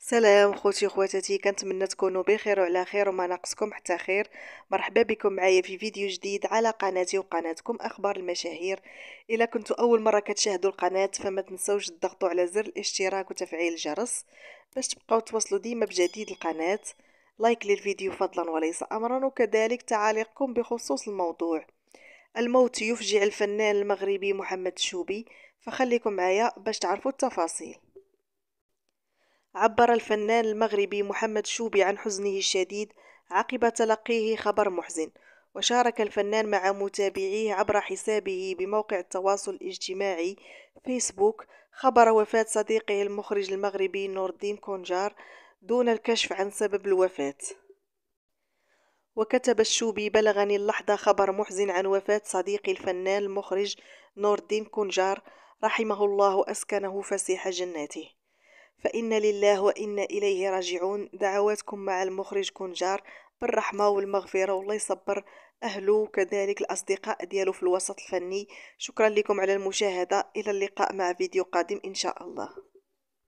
سلام خوتي خواتاتي، كنتمنى تكونوا بخير وعلى خير وما ناقصكم حتى خير. مرحبا بكم معايا في فيديو جديد على قناتي وقناتكم اخبار المشاهير. الا كنتوا اول مره كتشاهدوا القناه فما تنسوش تضغطوا على زر الاشتراك وتفعيل الجرس باش تبقاو توصلوا ديما بجديد القناه. لايك للفيديو فضلا وليس امرا، وكذلك تعاليقكم بخصوص الموضوع. الموت يفجع الفنان المغربي محمد الشوبي، فخليكم معايا باش تعرفوا التفاصيل. عبر الفنان المغربي محمد شوبي عن حزنه الشديد عقب تلقيه خبر محزن. وشارك الفنان مع متابعيه عبر حسابه بموقع التواصل الاجتماعي فيسبوك خبر وفاة صديقه المخرج المغربي نور الدين كونجار دون الكشف عن سبب الوفاة. وكتب الشوبي: بلغني اللحظة خبر محزن عن وفاة صديقي الفنان المخرج نور الدين كونجار، رحمه الله وأسكنه فسيح جناته. فإن لله وإنا إليه راجعون. دعواتكم مع المخرج كونجار بالرحمة والمغفرة، والله يصبر أهله وكذلك الأصدقاء ديالو في الوسط الفني. شكرا لكم على المشاهدة، إلى اللقاء مع فيديو قادم إن شاء الله.